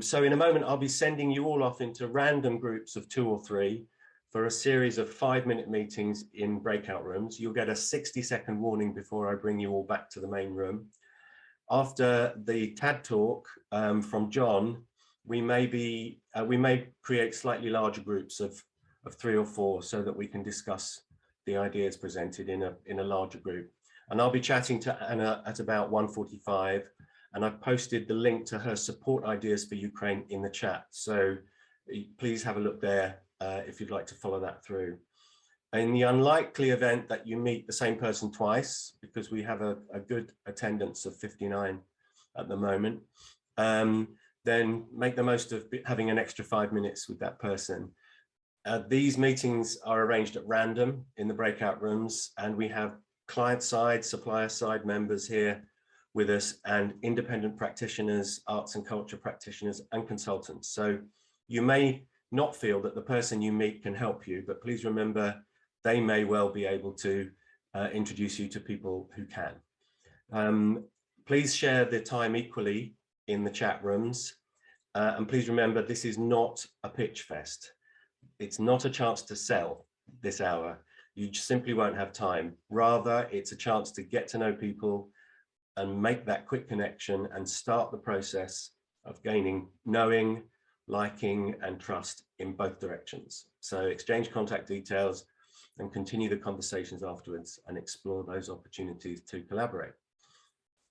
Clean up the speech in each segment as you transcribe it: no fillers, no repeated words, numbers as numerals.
So in a moment, I'll be sending you all off into random groups of 2 or 3 for a series of 5-minute meetings in breakout rooms. You'll get a 60-second warning before I bring you all back to the main room. After the TAD talk from Jon, we may create slightly larger groups of 3 or 4 so that we can discuss the ideas presented in a larger group. And I'll be chatting to Anna at about 1:45, and I've posted the link to her support ideas for Ukraine in the chat. So please have a look there if you'd like to follow that through. In the unlikely event that you meet the same person twice, because we have a good attendance of 59 at the moment, then make the most of having an extra 5 minutes with that person. These meetings are arranged at random in the breakout rooms, and we have client side, supplier side members here with us, and independent practitioners, arts and culture practitioners, and consultants. So you may not feel that the person you meet can help you, but please remember they may well be able to introduce you to people who can. Please share the time equally in the chat rooms. And please remember, this is not a pitch fest. It's not a chance to sell this hour. You simply won't have time. Rather, it's a chance to get to know people and make that quick connection and start the process of gaining knowing, liking, and trust in both directions. So exchange contact details and continue the conversations afterwards and explore those opportunities to collaborate.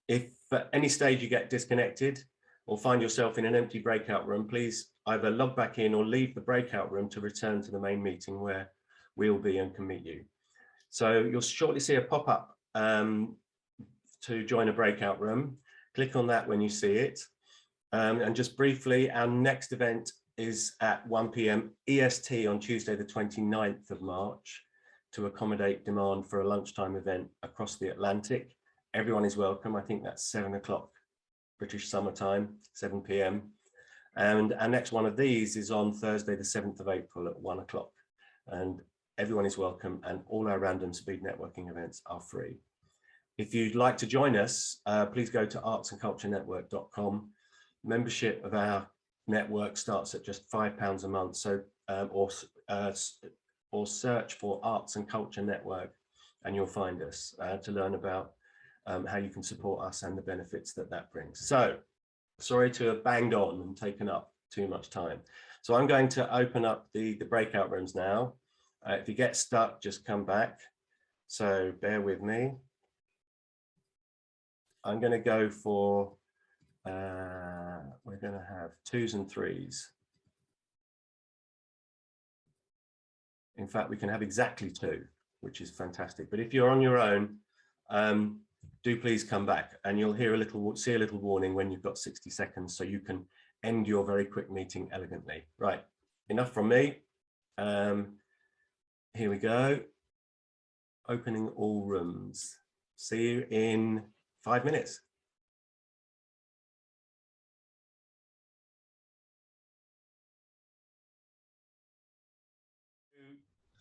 If at any stage you get disconnected or find yourself in an empty breakout room, please either log back in or leave the breakout room to return to the main meeting where we'll be and can meet you. So you'll shortly see a pop-up to join a breakout room. Click on that when you see it. And just briefly, our next event is at 1 p.m. EST on Tuesday, the 29th of March, to accommodate demand for a lunchtime event across the Atlantic. Everyone is welcome. I think that's 7 o'clock British summertime, 7 p.m. And our next one of these is on Thursday, the 7th of April at 1 o'clock. And everyone is welcome, and all our random speed networking events are free. If you'd like to join us, please go to artsandculturenetwork.com. Membership of our network starts at just £5 a month. So, or search for Arts and Culture Network, and you'll find us to learn about how you can support us and the benefits that that brings. So, sorry to have banged on and taken up too much time. So I'm going to open up the breakout rooms now. If you get stuck, just come back. So bear with me. I'm going to go for, we're going to have 2s and 3s. In fact, we can have exactly 2, which is fantastic. But if you're on your own, do please come back, and you'll hear see a little warning when you've got 60 seconds, so you can end your very quick meeting elegantly. Right, enough from me. Here we go. Opening all rooms. See you in 5 minutes.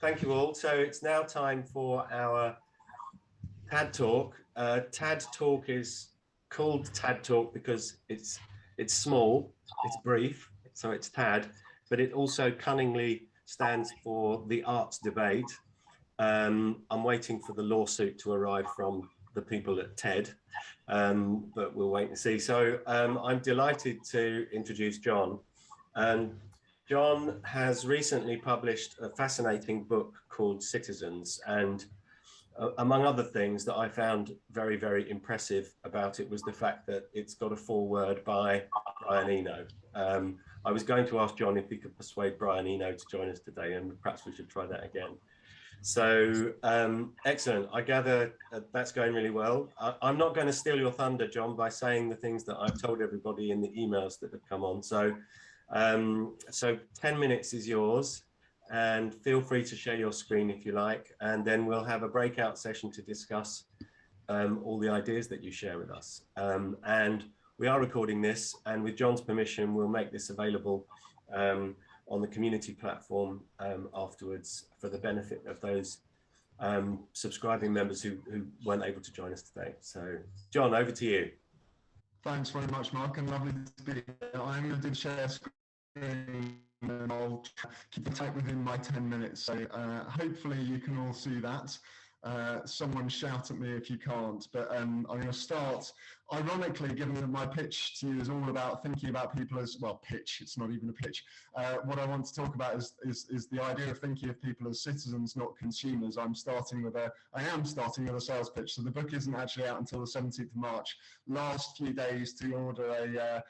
Thank you all. So it's now time for our TAD talk. TAD talk is called TAD talk because it's small, it's brief, so it's TAD, but it also cunningly stands for the arts debate. I'm waiting for the lawsuit to arrive from the people at TED, but we'll wait and see. So I'm delighted to introduce Jon. Jon has recently published a fascinating book called Citizens, and among other things that I found very, very impressive about it was the fact that it's got a foreword by Brian Eno. I was going to ask Jon if he could persuade Brian Eno to join us today, and perhaps we should try that again. So excellent. I gather that's going really well. I'm not going to steal your thunder, Jon, by saying the things that I've told everybody in the emails that have come on. So, so 10 minutes is yours, and feel free to share your screen if you like, and then we'll have a breakout session to discuss all the ideas that you share with us. And we are recording this, and with Jon's permission, we'll make this available on the community platform afterwards for the benefit of those subscribing members who weren't able to join us today. So, Jon, over to you. Thanks very much, Mark, and lovely to be here. I'm going to do share screen and I'll keep it tight within my 10 minutes. So hopefully you can all see that. Someone shout at me if you can't, but I'm going to start, ironically, given that my pitch to you is all about thinking about people as, well, pitch, it's not even a pitch. What I want to talk about is the idea of thinking of people as citizens, not consumers. I am starting with a sales pitch. So the book isn't actually out until the 17th of March. Last few days to order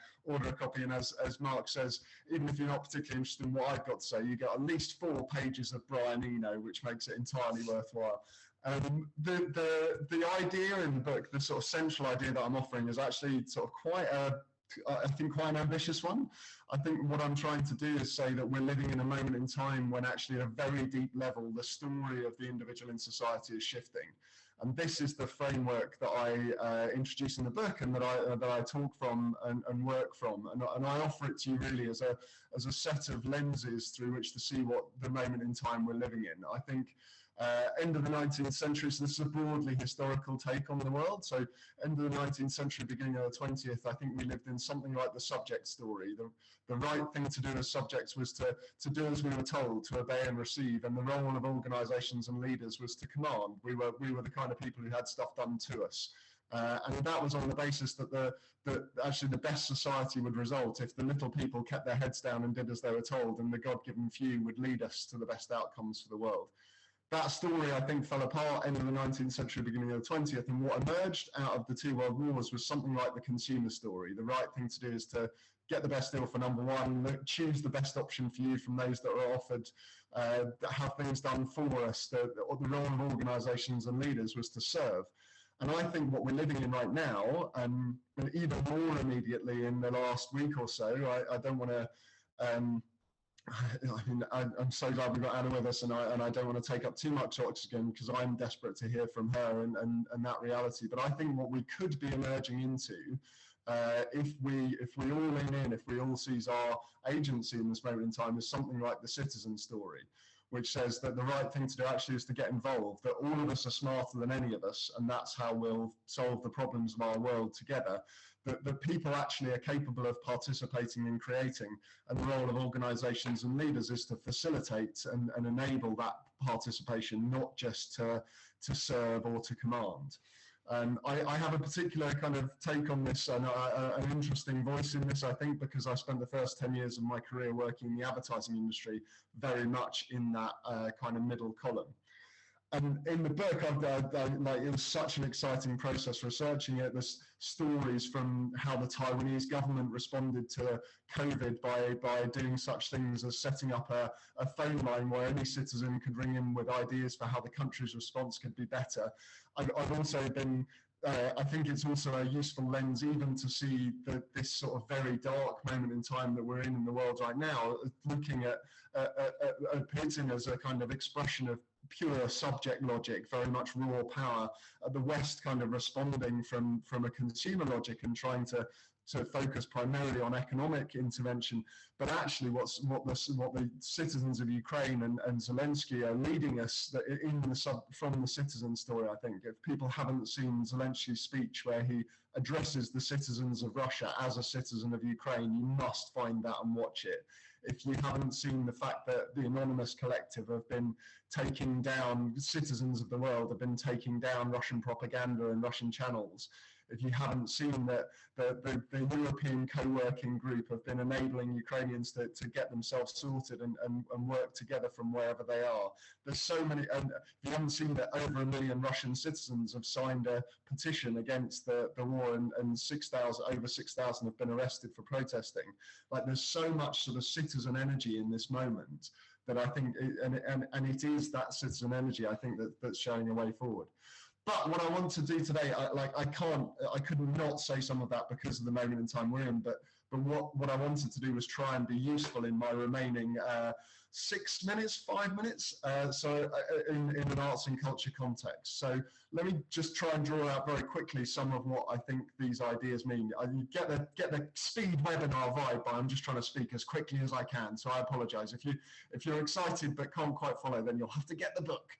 a copy, and as Mark says, even if you're not particularly interested in what I've got to say, you get at least 4 pages of Brian Eno, which makes it entirely worthwhile. The idea in the book, the sort of central idea that I'm offering, is actually sort of quite an ambitious one. I think what I'm trying to do is say that we're living in a moment in time when actually at a very deep level, the story of the individual in society is shifting. And this is the framework that I introduce in the book and that I talk from and work from. And I offer it to you really as a set of lenses through which to see what the moment in time we're living in. I think end of the 19th century, so this is a broadly historical take on the world. So end of the 19th century, beginning of the 20th, I think we lived in something like the subject story. The right thing to do as subjects was to do as we were told, to obey and receive, and the role of organisations and leaders was to command. We were the kind of people who had stuff done to us. And that was on the basis that actually the best society would result if the little people kept their heads down and did as they were told, and the God-given few would lead us to the best outcomes for the world. That story, I think, fell apart end of the 19th century, beginning of the 20th, and what emerged out of the 2 world wars was something like the consumer story. The right thing to do is to get the best deal for number one, choose the best option for you from those that are offered, have things done for us. The role of organisations and leaders was to serve. And I think what we're living in right now, and even more immediately in the last week or so, I don't want to... I'm so glad we've got Anna with us, and I don't want to take up too much oxygen because I'm desperate to hear from her and that reality. But I think what we could be emerging into, if we all lean in, if we all seize our agency in this moment in time, is something like the citizen story, which says that the right thing to do actually is to get involved, that all of us are smarter than any of us, and that's how we'll solve the problems of our world together. That people actually are capable of participating in creating, and the role of organisations and leaders is to facilitate and enable that participation, not just to serve or to command. I have a particular kind of take on this, and an interesting voice in this, I think, because I spent the first 10 years of my career working in the advertising industry, very much in that kind of middle column. And in the book, it was such an exciting process researching it. There's stories from how the Taiwanese government responded to COVID by doing such things as setting up a phone line where any citizen could ring in with ideas for how the country's response could be better. I've also been, I think it's also a useful lens even to see this sort of very dark moment in time that we're in the world right now, looking at Putin as a kind of expression of pure subject logic, very much raw power, the West kind of responding from a consumer logic and trying to focus primarily on economic intervention, but actually what the citizens of Ukraine and Zelensky are leading us from the citizen story. I think if people haven't seen Zelensky's speech where he addresses the citizens of Russia as a citizen of Ukraine, you must find that and watch it. If you haven't seen the fact that the Anonymous Collective have been taking down, citizens of the world have been taking down Russian propaganda and Russian channels, if you haven't seen that the European co-working group have been enabling Ukrainians to get themselves sorted and work together from wherever they are. There's so many, and if you haven't seen that over 1 million Russian citizens have signed a petition against the war, and over 6,000 have been arrested for protesting. Like, there's so much sort of citizen energy in this moment that I think, and it is that citizen energy, I think, that's showing a way forward. But what I want to do today, I could not say some of that because of the moment in time we're in, but what I wanted to do was try and be useful in my remaining 6 minutes, 5 minutes, in an arts and culture context. So let me just try and draw out very quickly some of what I think these ideas mean. You get the speed webinar vibe, but I'm just trying to speak as quickly as I can, so I apologise. If you're excited but can't quite follow, then you'll have to get the book.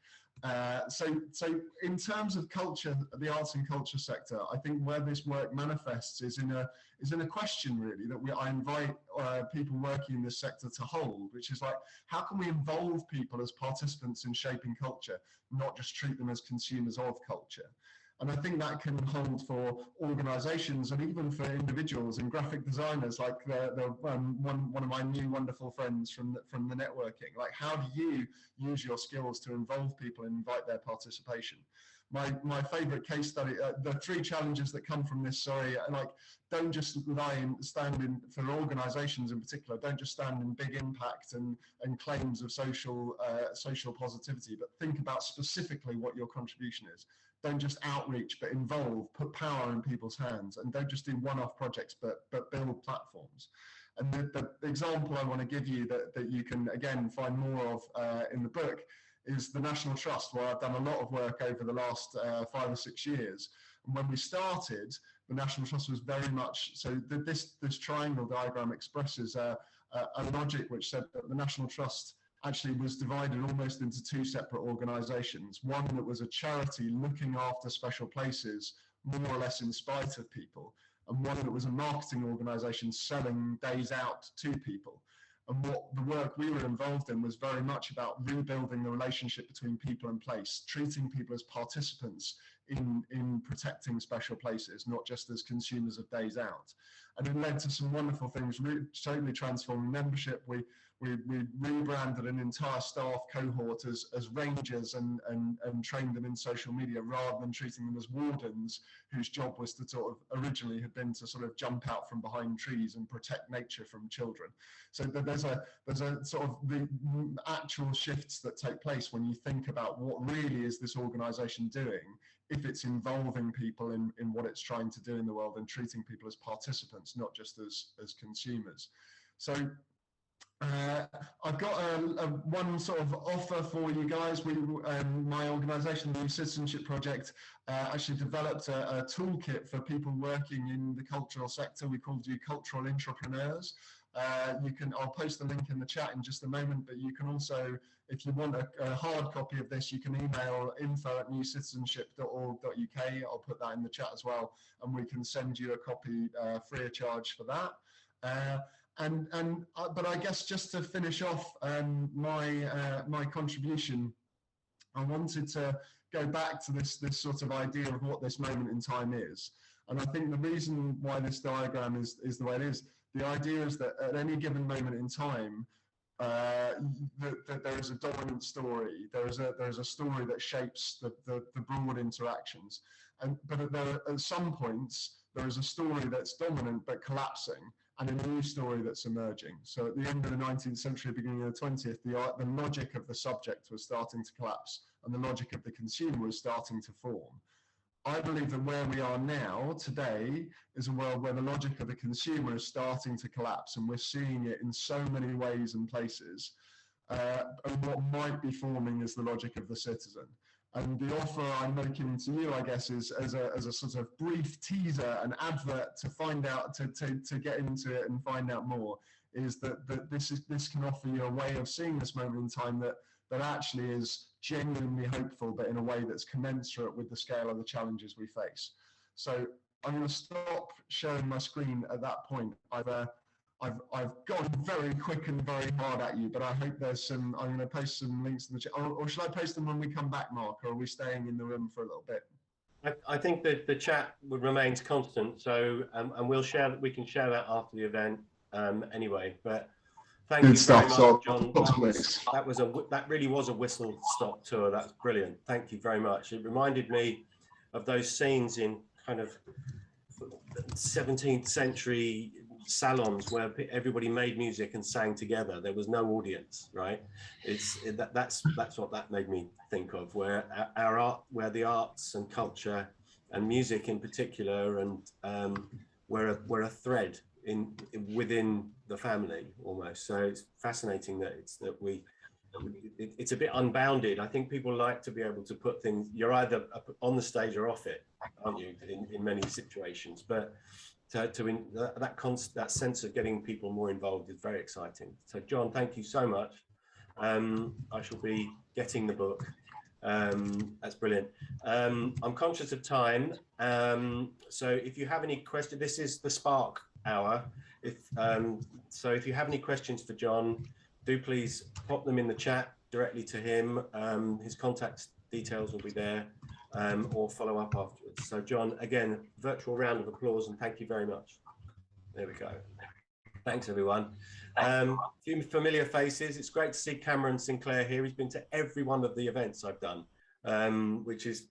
So in terms of culture, the arts and culture sector, I think where this work manifests is in a question really that I invite people working in this sector to hold, which is like, how can we involve people as participants in shaping culture, not just treat them as consumers of culture? And I think that can hold for organisations and even for individuals and graphic designers, like one of my new wonderful friends from the networking. Like, how do you use your skills to involve people and invite their participation? My favourite case study, the 3 challenges that come from this, like, don't just stand in, for organisations in particular, don't just stand in big impact and claims of social positivity, but think about specifically what your contribution is. Don't just outreach, but involve, put power in people's hands, and don't just do one-off projects, but build platforms. And the example I want to give you that you can, again, find more of in the book is the National Trust, where I've done a lot of work over the last 5 or 6 years. And when we started, the National Trust was very much, so this triangle diagram expresses a logic which said that the National Trust actually was divided almost into 2 separate organisations. One that was a charity looking after special places, more or less in spite of people, and one that was a marketing organisation selling days out to people. And what the work we were involved in was very much about rebuilding the relationship between people and place, treating people as participants in protecting special places, not just as consumers of days out. And it led to some wonderful things, totally transforming membership. We rebranded an entire staff cohort as rangers and trained them in social media rather than treating them as wardens, whose job was to sort of originally had been to sort of jump out from behind trees and protect nature from children. So there's a sort of the actual shifts that take place when you think about what really is this organisation doing, if it's involving people in what it's trying to do in the world and treating people as participants, not just as consumers. So I've got one sort of offer for you guys. My organisation, the New Citizenship Project, actually developed a toolkit for people working in the cultural sector. We called you cultural entrepreneurs. I'll post the link in the chat in just a moment, but you can also, if you want a hard copy of this, you can email info@newcitizenship.org.uk. I'll put that in the chat as well, and we can send you a copy free of charge for that. But I guess just to finish off my contribution, I wanted to go back to this sort of idea of what this moment in time is. And I think the reason why this diagram is the way it is, the idea is that at any given moment in time, that there is a dominant story. There is a story that shapes the broad interactions. But at some points, there is a story that's dominant but collapsing, and a new story that's emerging. So at the end of the 19th century, beginning of the 20th, the logic of the subject was starting to collapse, and the logic of the consumer was starting to form. I believe that where we are now, today, is a world where the logic of the consumer is starting to collapse, and we're seeing it in so many ways and places. And what might be forming is the logic of the citizen. And the offer I'm making to you, I guess, is as a sort of brief teaser, an advert to find out, to get into it and find out more, is that this can offer you a way of seeing this moment in time that actually is genuinely hopeful, but in a way that's commensurate with the scale of the challenges we face. So I'm going to stop sharing my screen at that point. I've gone very quick and very hard at you, but I hope there's some. I'm going to post some links in the chat, or should I post them when we come back, Mark? Or are we staying in the room for a little bit? I think that the chat remains constant, so and we'll share that. We can share that after the event anyway. But thank you very much, John. That really was a whistle stop tour. That's brilliant. Thank you very much. It reminded me of those scenes in kind of 17th century salons where everybody made music and sang together. There was no audience, right? That's what that made me think of, where where the arts and culture and music in particular, and we're a thread within the family almost. So it's fascinating that it's a bit unbounded. I think people like to be able to put things. You're either on the stage or off it, aren't you? In many situations, but that sense of getting people more involved is very exciting. So John, thank you so much. I shall be getting the book That's brilliant. I'm conscious of time, so if you have any questions, this is the Spark Hour. So if you have any questions for Jon, do please pop them in the chat directly to him. His contact details will be there, or follow up afterwards. So Jon, again, virtual round of applause and thank you very much. There we go. Thanks everyone. Few familiar faces. It's great to see Cameron Sinclair here. He's been to every one of the events I've done, which is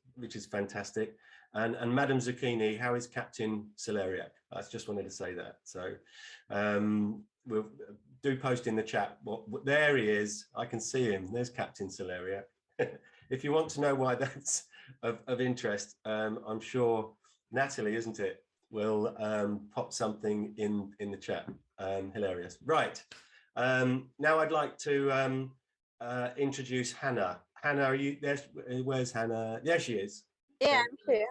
fantastic. And Madam Zucchini, how is Captain Soleriak? I just wanted to say that. So we'll do post in the chat. Well, there he is. I can see him. There's Captain Soleriak. If you want to know why that's of interest, I'm sure Natalie, isn't it, will pop something in the chat. Hilarious. Right. Now I'd like to introduce Hannah. Hannah, are you there? Where's Hannah? There she is. Yeah, I'm here.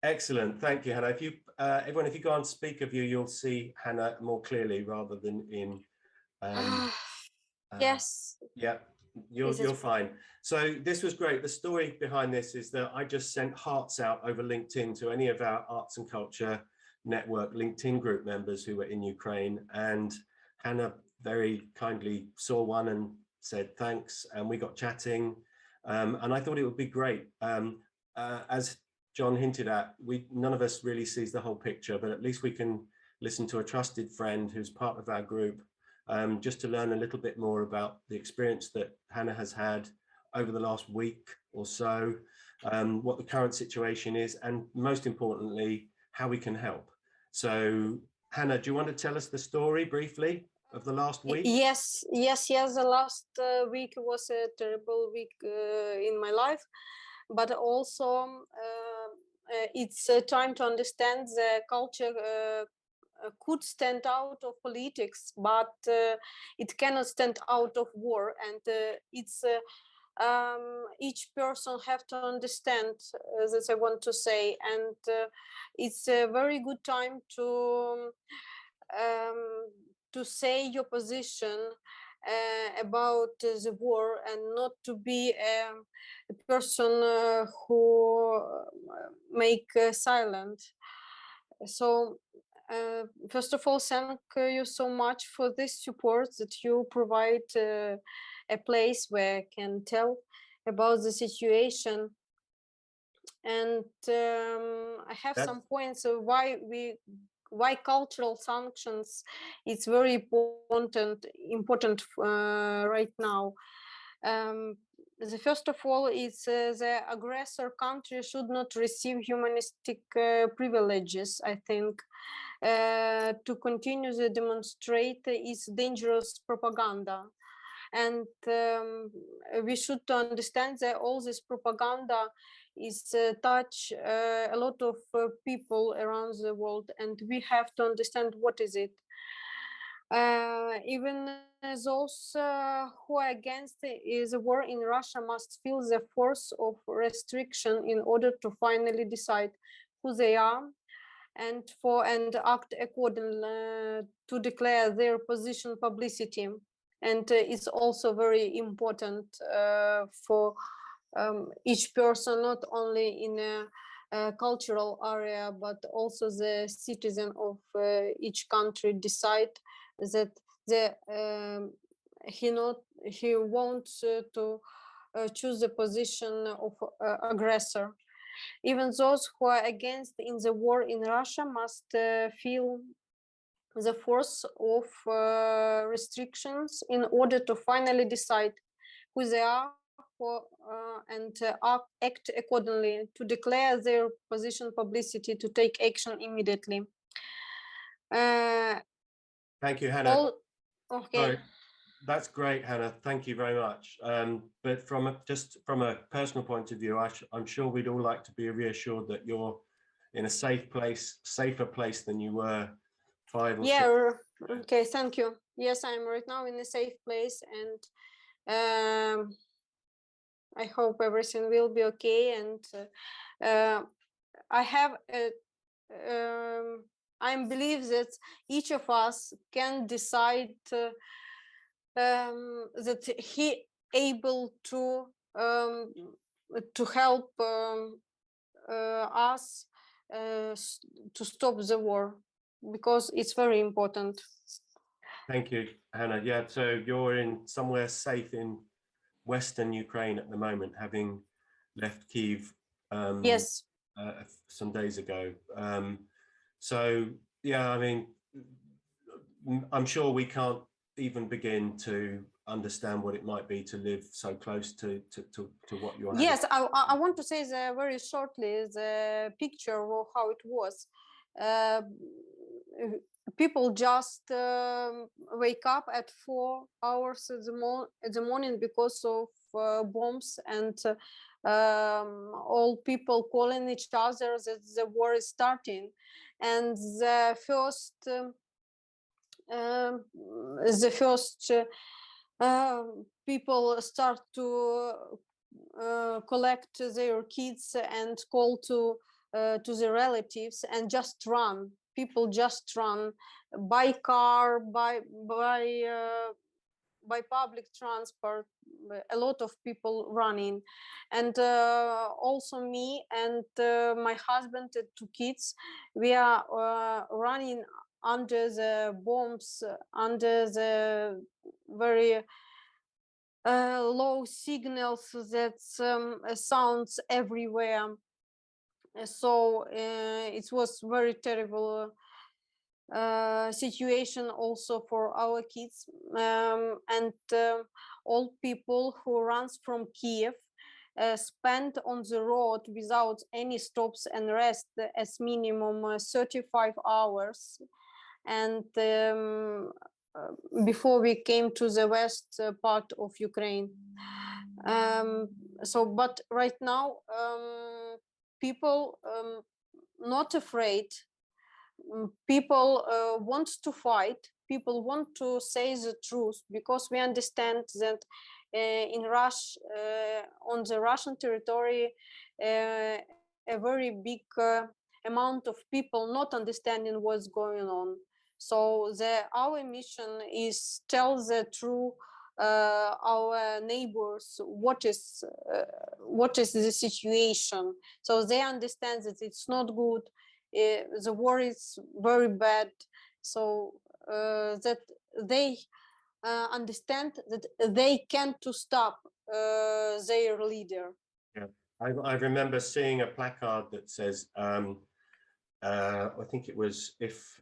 Excellent. Thank you, Hannah. If you everyone, if you go on speaker view, you'll see Hannah more clearly rather than in yes. Yeah, you're fine. So this was great. The story behind this is that I just sent hearts out over LinkedIn to any of our arts and culture network LinkedIn group members who were in Ukraine, and Hannah very kindly saw one and said thanks, and we got chatting, and I thought it would be great. As Jon hinted at, none of us really sees the whole picture, but at least we can listen to a trusted friend who's part of our group, just to learn a little bit more about the experience that Hannah has had over the last week or so, what the current situation is, and most importantly, how we can help. So Hannah, do you want to tell us the story briefly of the last week? Yes. The last week was a terrible week in my life, but also it's time to understand the culture could stand out of politics, but it cannot stand out of war, and it's each person have to understand that I want to say, and it's a very good time to say your position about the war, and not to be a person who make silent. So first of all, thank you so much for this support that you provide a place where I can tell about the situation. And I have some points of why cultural sanctions is very important right now. The first of all is the aggressor country should not receive humanistic privileges, I think. To continue to demonstrate is dangerous propaganda. And we should understand that all this propaganda is touch a lot of people around the world, and we have to understand what is it. Even those who are against the war in Russia must feel the force of restriction in order to finally decide who they are, and act accordingly to declare their position publicity. And it's also very important for each person, not only in a cultural area, but also the citizen of each country decide that he wants to choose the position of aggressor. Even those who are against in the war in Russia must feel the force of restrictions in order to finally decide who they are and act accordingly, to declare their position publicity, to take action immediately. Thank you, Hannah. Okay. Sorry. That's great, Hannah. Thank you very much. But from a personal point of view, I'm sure we'd all like to be reassured that you're in a safe place, safer place than you were 5 or 6. Okay, thank you. Yes, I'm right now in a safe place, and I hope everything will be okay. And I believe that each of us can decide that he able to to help us to stop the war, because it's very important. Thank you, Hannah. Yeah, so you're in somewhere safe in Western Ukraine at the moment, having left Kyiv Yes. some days ago. So, yeah, I mean, I'm sure we can't even begin to understand what it might be to live so close to what you're having. Yes, I want to say very shortly the picture of how it was. People just wake up at 4 hours in the morning because of bombs, and all people calling each other that the war is starting. And the first people start to collect their kids and call to the relatives, and just run. People just run by car, by public transport. A lot of people running, and also me and my husband and 2 kids. We are running under the bombs, under the very low signals that sounds everywhere. So it was very terrible situation also for our kids, and all people who runs from Kiev spent on the road without any stops and rest as minimum 35 hours. And before we came to the west part of Ukraine. So, but right now, people not afraid. People want to fight. People want to say the truth, because we understand that in Russia, on the Russian territory, a very big amount of people not understanding what's going on. So our mission is tell the truth our neighbors what is the situation, so they understand that it's not good. The war is very bad, so that they understand that they can't to stop their leader. Yeah, I remember seeing a placard that says, I think it was, if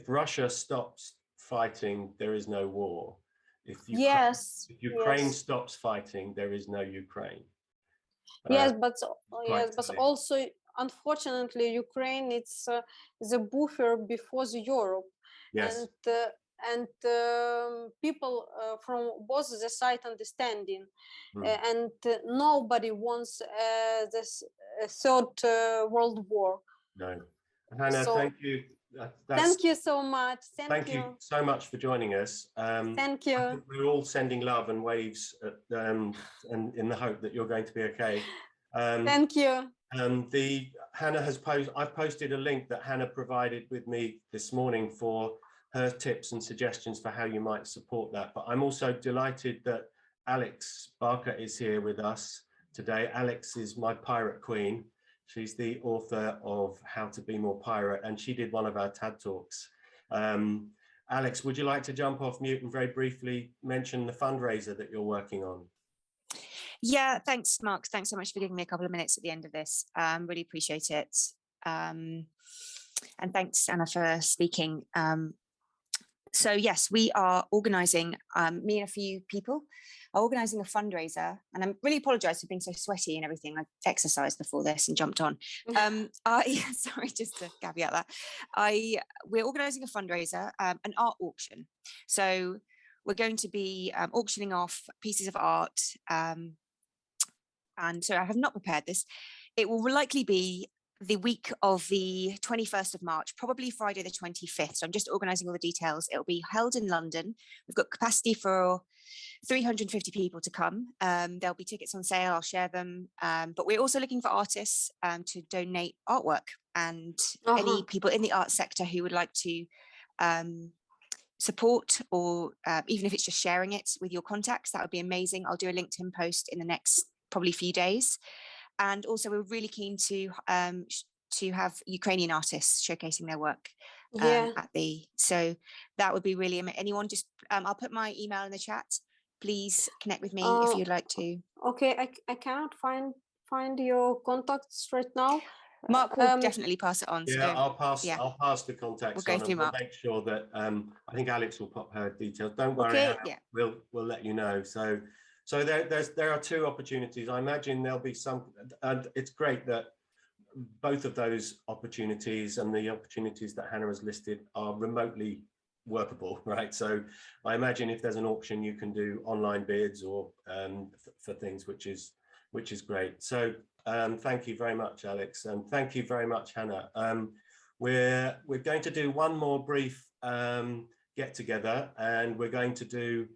Russia stops fighting, there is no war. If Ukraine stops fighting, there is no Ukraine. Yes, but also, unfortunately, Ukraine, it's the buffer before the Europe. Yes. And people from both the side understanding, and nobody wants this third world war. No. Hannah, so, thank you. Thank you so much. Thank you so much for joining us. Thank you. I think we're all sending love and waves and in the hope that you're going to be okay. Thank you. Hannah has I've posted a link that Hannah provided with me this morning for her tips and suggestions for how you might support that. But I'm also delighted that Alex Barker is here with us today. Alex is my pirate queen. She's the author of How to Be More Pirate, and she did one of our TED Talks. Alex, would you like to jump off mute and very briefly mention the fundraiser that you're working on? Yeah, thanks, Mark. Thanks so much for giving me a couple of minutes at the end of this. Really appreciate it. And thanks, Anna, for speaking. So yes, we are organising, me and a few people are organising a fundraiser, and I really apologise for being so sweaty and everything. I exercised before this and jumped on. Sorry, just to caveat that. We're organising a fundraiser, an art auction. So we're going to be auctioning off pieces of art. And so I have not prepared this. It will likely be the week of the 21st of March, probably Friday the 25th. So I'm just organising all the details. It'll be held in London. We've got capacity for 350 people to come. There'll be tickets on sale. I'll share them. But we're also looking for artists to donate artwork, and any people in the art sector who would like to support, or even if it's just sharing it with your contacts, that would be amazing. I'll do a LinkedIn post in the next probably few days. And also we're really keen to have Ukrainian artists showcasing their work so that would be really anyone. Just I'll put my email in the chat. Please connect with me if you'd like to. Okay, I cannot find your contacts right now. Mark will definitely pass it on. Yeah, so, I'll pass the contacts we'll on, go through and we'll Mark. make sure that I think Alex will pop her details. Don't worry, okay, Hannah, we'll let you know. So there are two opportunities. I imagine there'll be some, and it's great that both of those opportunities and the opportunities that Hannah has listed are remotely workable, right? So I imagine if there's an auction, you can do online bids or for things, which is great. So thank you very much, Alex, and thank you very much, Hannah. We're going to do one more brief get together, and we're going to do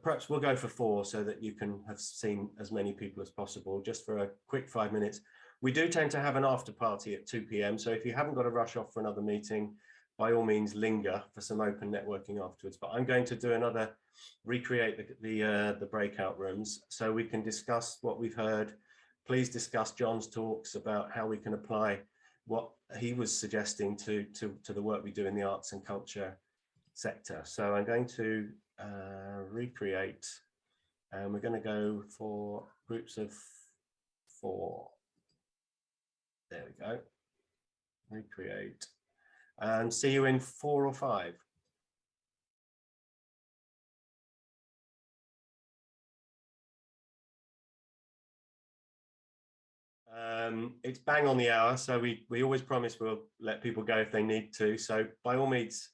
perhaps we'll go for 4 so that you can have seen as many people as possible, just for a quick 5 minutes. We do tend to have an after party at 2 p.m. So if you haven't got to rush off for another meeting, by all means linger for some open networking afterwards. But I'm going to do recreate the breakout rooms so we can discuss what we've heard. Please discuss Jon's talks about how we can apply what he was suggesting to the work we do in the arts and culture sector. So I'm going to recreate, and we're going to go for groups of 4. There we go. Recreate, and see you in 4 or 5. It's bang on the hour, so we always promise we'll let people go if they need to. So by all means,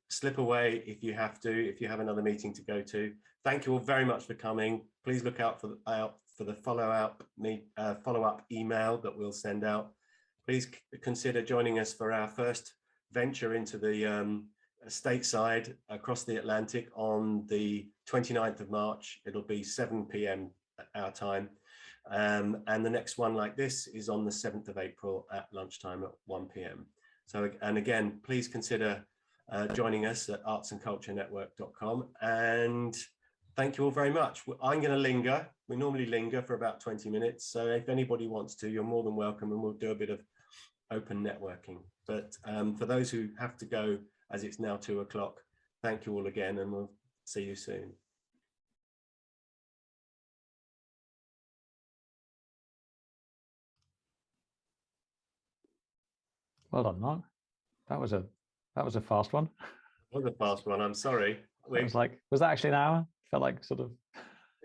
slip away if you have to, if you have another meeting to go to. Thank you all very much for coming. Please look out for the follow-up email that we'll send out. Please consider joining us for our first venture into the stateside across the Atlantic on the 29th of March. It'll be 7 p.m. our time. And the next one like this is on the 7th of April at lunchtime at 1 p.m. So, and again, please consider joining us at artsandculturenetwork.com. And thank you all very much. I'm going to linger. We normally linger for about 20 minutes. So if anybody wants to, you're more than welcome, and we'll do a bit of open networking. But for those who have to go, as it's now 2 o'clock, thank you all again, and we'll see you soon. Well done, Mark. That was a fast one. It was a fast one. I'm sorry. Was that actually an hour? Felt like sort of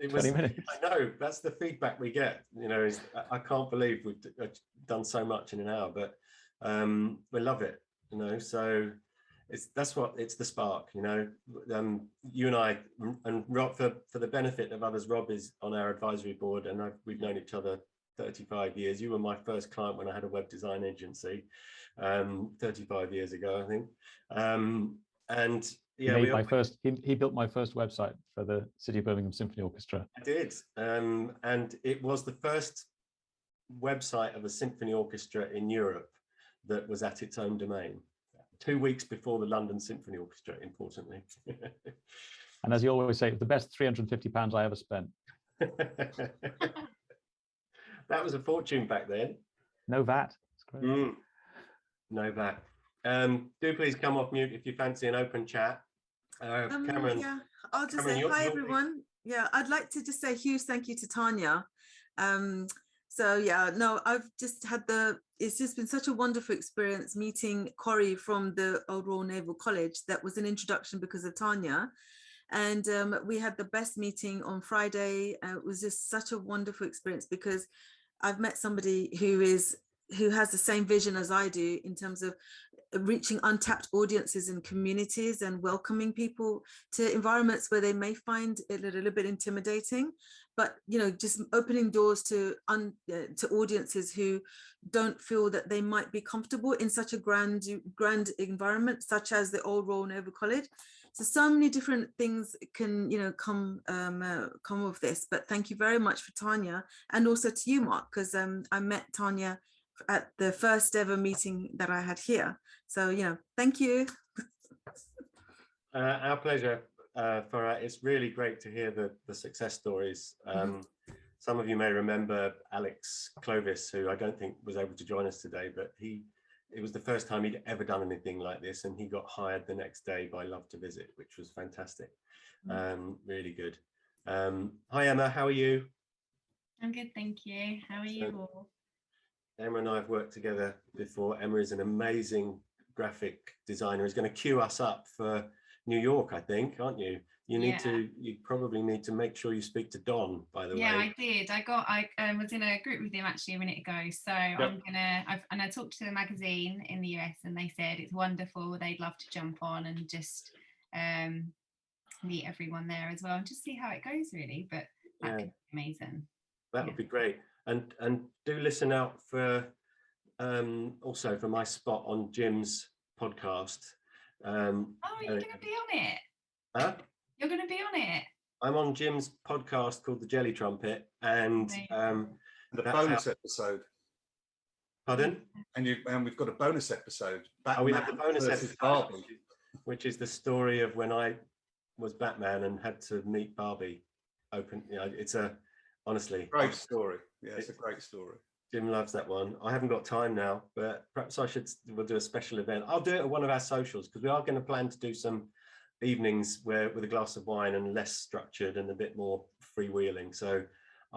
20 minutes. I know, that's the feedback we get. You know, I can't believe we've done so much in an hour, but we love it. You know, so it's the spark. You know, you and I, and Rob, for the benefit of others, Rob is on our advisory board, and we've known each other 35 years. You were my first client when I had a web design agency 35 years ago, I think. And yeah, he built my first website for the City of Birmingham Symphony Orchestra. I did, and it was the first website of a symphony orchestra in Europe that was at its own domain, 2 weeks before the London Symphony Orchestra, importantly. And as you always say, the best £350 I ever spent. That was a fortune back then. No VAT. No VAT. Do please come off mute if you fancy an open chat. Cameron. Yeah, I'll just Cameron, say hi, everyone. Yeah, I'd like to just say a huge thank you to Tanya. So yeah, no, I've just had it's just been such a wonderful experience meeting Corey from the Old Royal Naval College. That was an introduction because of Tanya. And we had the best meeting on Friday. It was just such a wonderful experience because I've met somebody who has the same vision as I do in terms of reaching untapped audiences and communities and welcoming people to environments where they may find it a little bit intimidating, but you know, just opening doors to audiences who don't feel that they might be comfortable in such a grand environment such as the Old Royal Naval College. So many different things can, you know, come of this. But thank you very much for Tanya, and also to you, Mark, because I met Tanya at the first ever meeting that I had here. So, you know, thank you. Our pleasure, Furrah. It's really great to hear the success stories. Some of you may remember Alex Clovis, who I don't think was able to join us today, but it was the first time he'd ever done anything like this, and he got hired the next day by Love to Visit, which was fantastic. Really good. Hi, Emma. How are you? I'm good, thank you. How are you all? Emma and I have worked together before. Emma is an amazing graphic designer. Is going to queue us up for New York, I think, aren't you? You probably need to make sure you speak to Don, by the way. Yeah, I did. I was in a group with him actually a minute ago. So I talked to the magazine in the US, and they said it's wonderful. They'd love to jump on and just meet everyone there as well and just see how it goes, really. But that could be amazing. That would be great. And do listen out for also for my spot on Jim's podcast. You're going to be on it. Huh? You're going to be on it. I'm on Jim's podcast called The Jelly Trumpet, and the bonus episode. Pardon? And we've got a bonus episode. We have the bonus episode, which is the story of when I was Batman and had to meet Barbie. It's honestly great story. Yeah, it's a great story. Jim loves that one. I haven't got time now, but perhaps we'll do a special event. I'll do it at one of our socials, because we are going to plan to do some evenings with a glass of wine and less structured and a bit more freewheeling. So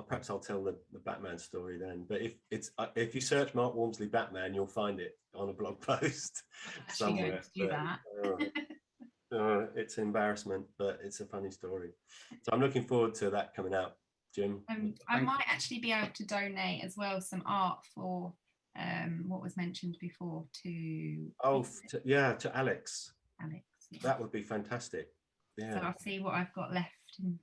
perhaps I'll tell the Batman story then. But if you search Mark Walmsley Batman, you'll find it on a blog post somewhere. It's an embarrassment, but it's a funny story. So I'm looking forward to that coming out, Jim. I might actually be able to donate as well some art for what was mentioned before to Alex. That would be fantastic. Yeah. So I'll see what I've got left in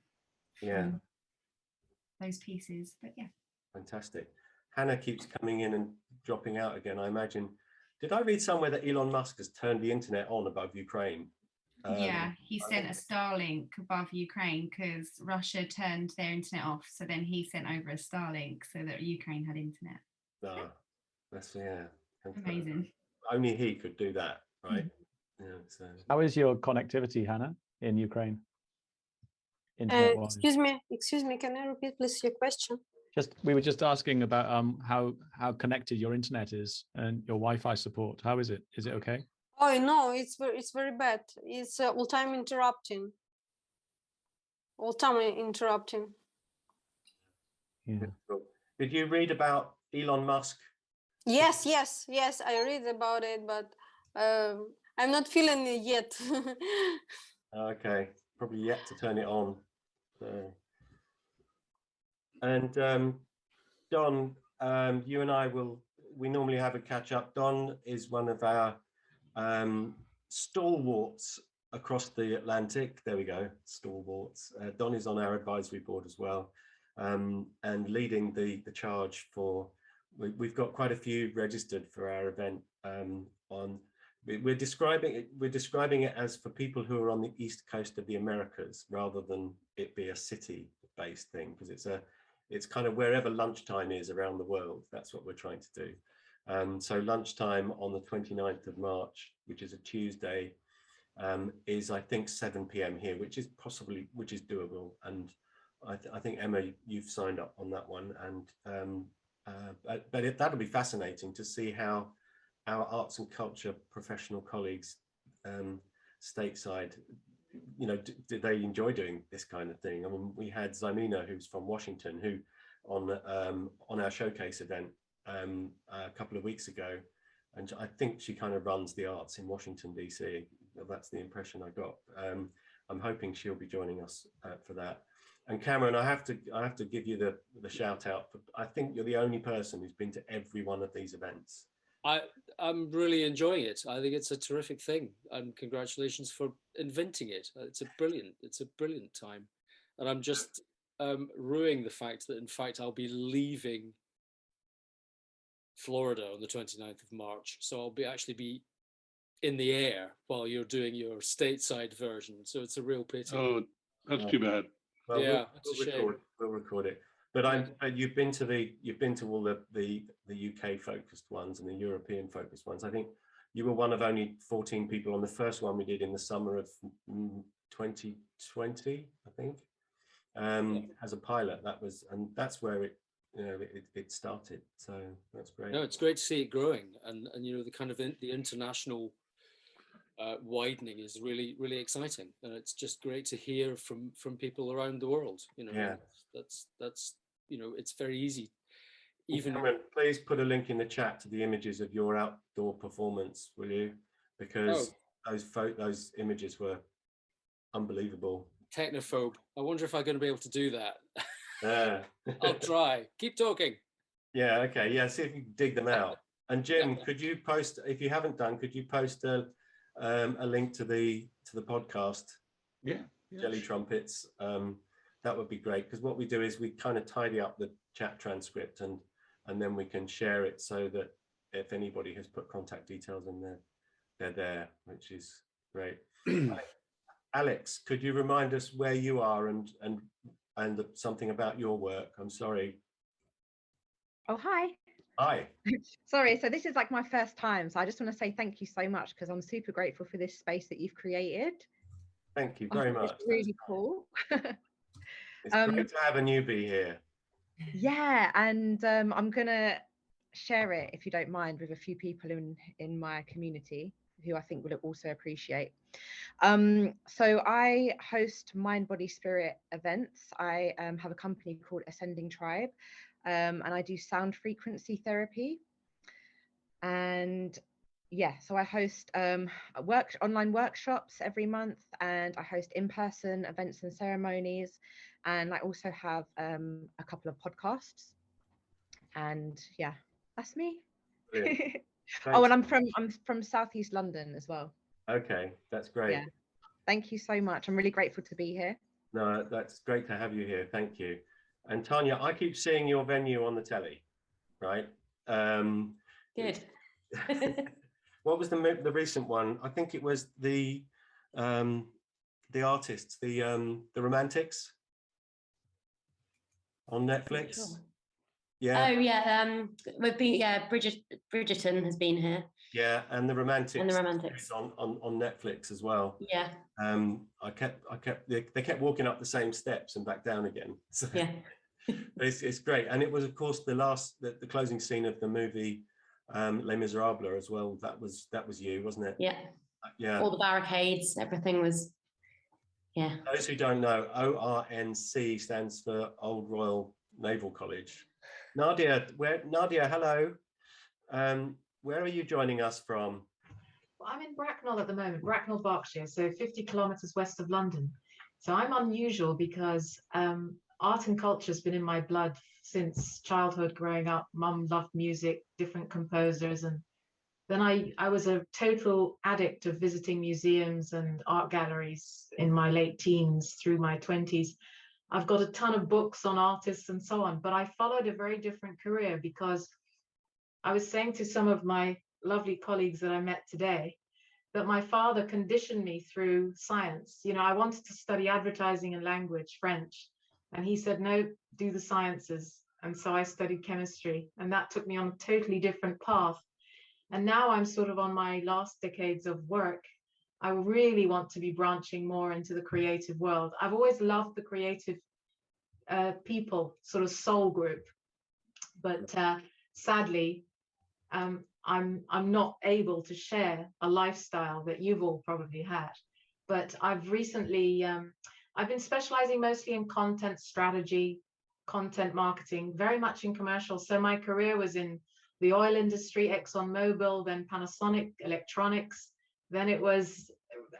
those pieces. But yeah. Fantastic. Hannah keeps coming in and dropping out again, I imagine. Did I read somewhere that Elon Musk has turned the internet on above Ukraine? He sent a Starlink above Ukraine because Russia turned their internet off. So then he sent over a Starlink so that Ukraine had internet. That's amazing. Only he could do that, right? So. How is your connectivity, Hannah, in Ukraine? Excuse me. Can I repeat, please, your question? We were just asking about how connected your internet is and your Wi-Fi support. How is it? Is it okay? Oh no, it's very bad. It's all time interrupting. Yeah. Did you read about Elon Musk? Yes. I read about it, but I'm not feeling it yet. Okay, probably yet to turn it on. And Don, you and I we normally have a catch up. Don is one of our stalwarts across the Atlantic. There we go, stalwarts. Don is on our advisory board as well, and leading the charge for. We've got quite a few registered for our event. We're describing it as for people who are on the east coast of the Americas, rather than it be a city-based thing, because it's kind of wherever lunchtime is around the world. That's what we're trying to do. So lunchtime on the 29th of March, which is a Tuesday, is I think 7 p.m. here, which is doable. And I think Emma, you've signed up on that one, and that'll be fascinating to see how our arts and culture professional colleagues stateside, do they enjoy doing this kind of thing? I mean, we had Zymina, who's from Washington, who on our showcase event a couple of weeks ago, and I think she kind of runs the arts in Washington DC. That's the impression I got. I'm hoping she'll be joining us for that. And Cameron, I have to give you the shout out. I think you're the only person who's been to every one of these events. I'm really enjoying it. I think it's a terrific thing, and congratulations for inventing it. It's a brilliant time, and I'm just rueing the fact that in fact I'll be leaving Florida on the 29th of March, so I'll actually be in the air while you're doing your stateside version. So it's a real pity. Oh, that's too bad. Well, yeah, it's a shame. We'll record it. But you've been to all the UK focused ones and the European focused ones. I think you were one of only 14 people on the first one we did in the summer of 2020, I think, as a pilot. And that's where it started. So that's great. No, it's great to see it growing, and the kind of the international widening is really, really exciting, and it's just great to hear from people around the world. That's it's very easy. Even Cameron, please put a link in the chat to the images of your outdoor performance, will you? Because those images were unbelievable. Technophobe. I wonder if I'm going to be able to do that. I'll try. Keep talking. Yeah. Okay. Yeah. See if you can dig them out. And Jim, could you post, if you haven't done, could you post a link to the podcast? Yeah. Jelly Trumpets. That would be great, because what we do is we kind of tidy up the chat transcript and then we can share it so that if anybody has put contact details in there, they're there, which is great. Alex, could you remind us where you are and something about your work? I'm sorry. Oh, hi. Hi. Sorry, so this is like my first time, so I just want to say thank you so much, because I'm super grateful for this space that you've created. Thank you very much. It's really cool. It's great to have a newbie here. Yeah, and I'm gonna share it, if you don't mind, with a few people in my community who I think will also appreciate. So I host Mind, Body, Spirit events. I have a company called Ascending Tribe, and I do sound frequency therapy. And yeah, so I host online workshops every month, and I host in-person events and ceremonies, and I also have a couple of podcasts. And yeah, that's me. Oh, and I'm from Southeast London as well. Okay, that's great. Yeah, thank you so much. I'm really grateful to be here. No, that's great to have you here. Thank you. And Tanya, I keep seeing your venue on the telly, right? Good. What was the recent one? I think it was the artists, the Romantics on Netflix. Sure. Yeah. Oh yeah. We've been, Bridgerton has been here. Yeah, and the Romantics. And the Romantics on Netflix as well. Yeah. They kept walking up the same steps and back down again. So yeah. it's great. And it was, of course, the closing scene of the movie Les Miserables as well. That was you, wasn't it? Yeah. Yeah. All the barricades, everything was. Yeah. Those who don't know, ORNC stands for Old Royal Naval College. Nadia, hello. Where are you joining us from? Well, I'm in Bracknell at the moment, Bracknell, Berkshire, so 50 kilometers west of London. So I'm unusual because art and culture has been in my blood since childhood, growing up. Mum loved music, different composers, and then I was a total addict of visiting museums and art galleries in my late teens through my 20s. I've got a ton of books on artists and so on, but I followed a very different career because I was saying to some of my lovely colleagues that I met today that my father conditioned me through science. You know, I wanted to study advertising and language, French, and he said, no, do the sciences. And so I studied chemistry, and that took me on a totally different path. And now I'm sort of on my last decades of work. I really want to be branching more into the creative world. I've always loved the creative people, sort of soul group, but sadly, I'm not able to share a lifestyle that you've all probably had. But I've recently, I've been specializing mostly in content strategy, content marketing, very much in commercials. So my career was in the oil industry, ExxonMobil, then Panasonic Electronics, then it was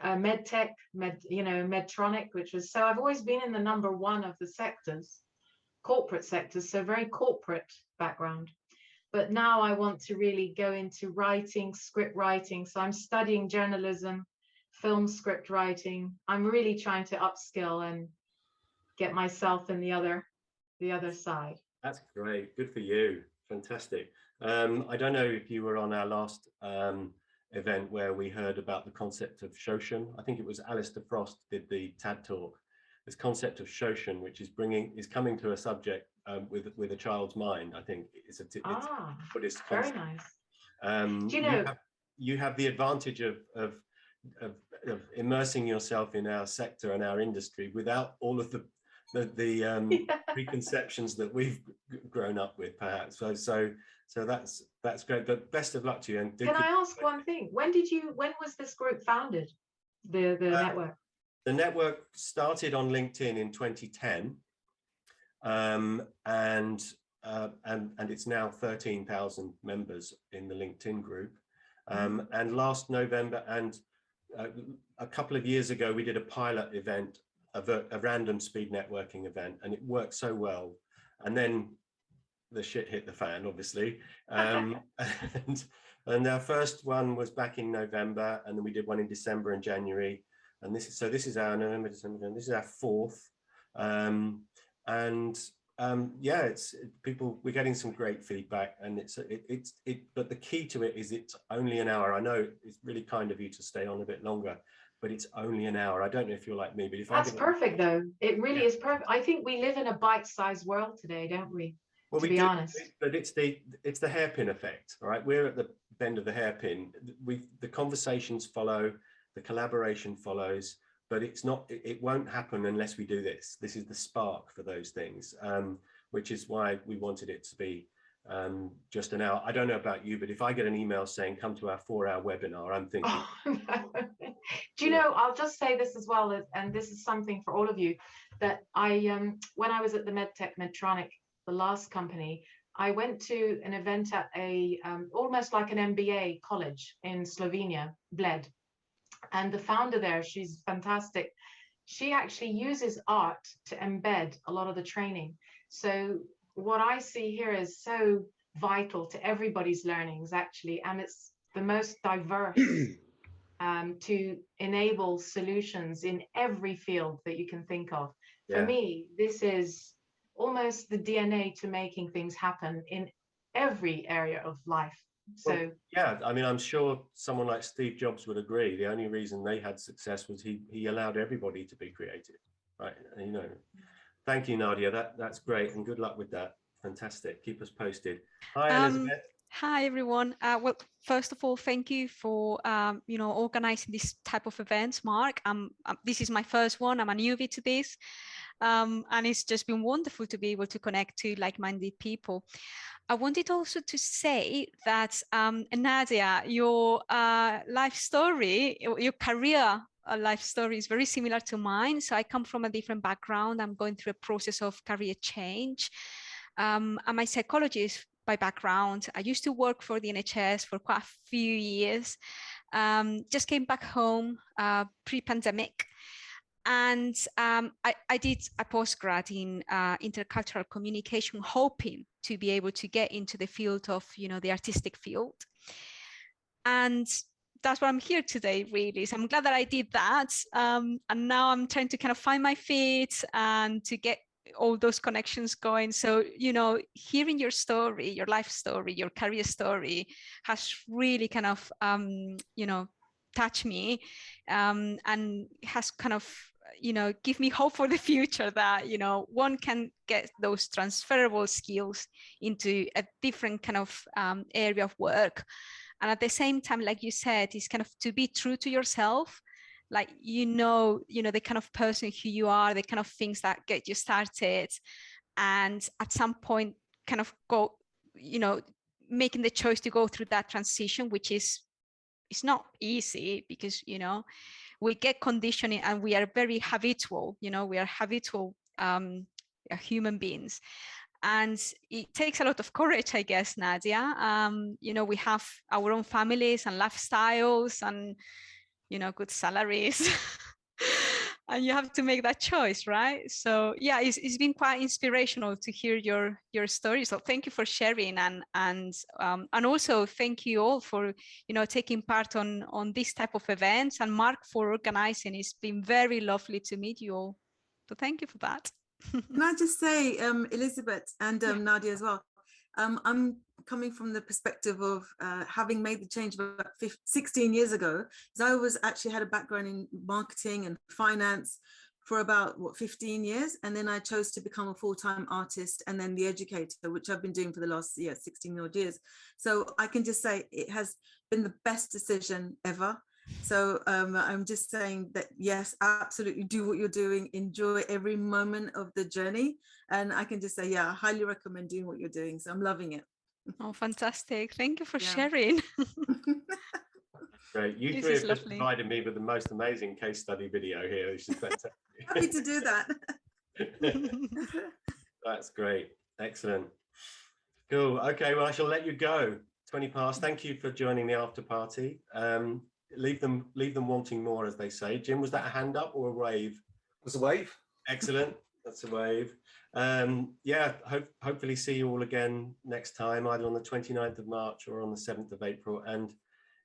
medtech, Medtronic, which was, so I've always been in the number one of the sectors, corporate sectors, so very corporate background. But now I want to really go into writing, script writing. So I'm studying journalism, film script writing. I'm really trying to upskill and get myself in the other side. That's great. Good for you. Fantastic. I don't know if you were on our last event where we heard about the concept of Shoshan. I think it was Alistair Frost did the TED talk. This concept of Shoshan, which is coming to a subject with a child's mind. I think it's a Buddhist concept. Very nice. Do you know? you have the advantage of immersing yourself in our sector and our industry without all of the preconceptions that we've grown up with, perhaps. So that's great. But best of luck to you. And can I ask one thing? When was this group founded? The network. The network started on LinkedIn in 2010, and it's now 13,000 members in the LinkedIn group. And last November and a couple of years ago, we did a pilot event, a random speed networking event, and it worked so well. And then the shit hit the fan, obviously. And our first one was back in November, and then we did one in December and January. And this is our November, December, this is our fourth. Yeah, it's people, we're getting some great feedback, and but the key to it is it's only an hour. I know it's really kind of you to stay on a bit longer, but it's only an hour. I don't know if you're like me, but if that's perfect though. It really is perfect. I think we live in a bite-sized world today, don't we? Well, to be honest. But it's the hairpin effect, all right? We're at the bend of the hairpin. The conversations follow, the collaboration follows, but it won't happen unless we do this. This is the spark for those things, which is why we wanted it to be just an hour. I don't know about you, but if I get an email saying come to our 4-hour webinar, I'm thinking. Oh, no. Do you know, I'll just say this as well, and this is something for all of you, that when I was at the MedTech Medtronic, the last company, I went to an event at a almost like an MBA college in Slovenia, Bled. And the founder there, she's fantastic. She actually uses art to embed a lot of the training. So what I see here is so vital to everybody's learnings, actually, and it's the most diverse to enable solutions in every field that you can think of. For me, this is almost the DNA to making things happen in every area of life. So well, yeah, I mean, I'm sure someone like Steve Jobs would agree. The only reason they had success was he allowed everybody to be creative, right? And, you know, thank you, Nadia. That's great, and good luck with that. Fantastic. Keep us posted. Hi, Elizabeth. Hi, everyone. Well, first of all, thank you for organizing this type of events, Mark. This is my first one. I'm a newbie to this, and it's just been wonderful to be able to connect to like-minded people. I wanted also to say that, Nadia, your life story, your career life story is very similar to mine. So I come from a different background. I'm going through a process of career change. I'm a psychologist by background. I used to work for the NHS for quite a few years. Just came back home pre-pandemic. And I did a postgrad in intercultural communication, hoping to be able to get into the field of, the artistic field. And that's why I'm here today, really. So I'm glad that I did that. And now I'm trying to kind of find my feet and to get all those connections going. So, hearing your story, your life story, your career story has really kind of, touched me, and has kind of, give me hope for the future that, one can get those transferable skills into a different kind of area of work. And at the same time, like you said, is kind of to be true to yourself. Like, the kind of person who you are, the kind of things that get you started. And at some point kind of go, making the choice to go through that transition, which is, it's not easy because, we get conditioning and we are very habitual, we are habitual human beings. And it takes a lot of courage, I guess, Nadia. We have our own families and lifestyles and, good salaries. And you have to make that choice, right? So yeah, it's been quite inspirational to hear your story. So thank you for sharing, and also thank you all for taking part on this type of events, and Mark for organizing. It's been very lovely to meet you all. So thank you for that. Can I just say, Elizabeth and Nadia as well, I'm coming from the perspective of having made the change about 16 years ago, because I actually had a background in marketing and finance, for about 15 years, and then I chose to become a full-time artist and then the educator, which I've been doing for the last 16 odd years. So I can just say it has been the best decision ever. So I'm just saying that, yes, absolutely do what you're doing, enjoy every moment of the journey, and I can just say, yeah, I highly recommend doing what you're doing. So I'm loving it. Oh, fantastic. Thank you for sharing. Great. You three have just provided me with the most amazing case study video here, which is fantastic. Happy to do that. That's great. Excellent. Cool. Okay, well, I shall let you go. 20 past. Thank you for joining the after party. Leave them wanting more, as they say. Jim, was that a hand up or a wave? It was a wave. Excellent. That's a wave. Yeah, hopefully see you all again next time, either on the 29th of March or on the 7th of April. And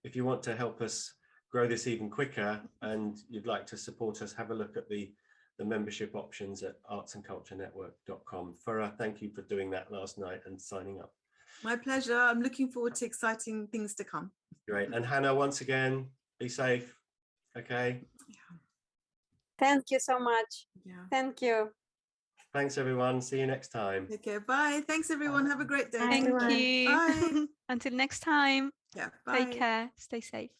if you want to help us grow this even quicker and you'd like to support us, have a look at the membership options at artsandculturenetwork.com. Furrah, thank you for doing that last night and signing up. My pleasure. I'm looking forward to exciting things to come. Great. And Hannah, once again, be safe. Okay. Yeah. Thank you so much. Yeah. Thank you. Thanks, everyone. See you next time. Take care. Bye. Thanks, everyone. Have a great day. Thank you. Bye. Until next time. Yeah. Bye. Take care. Stay safe.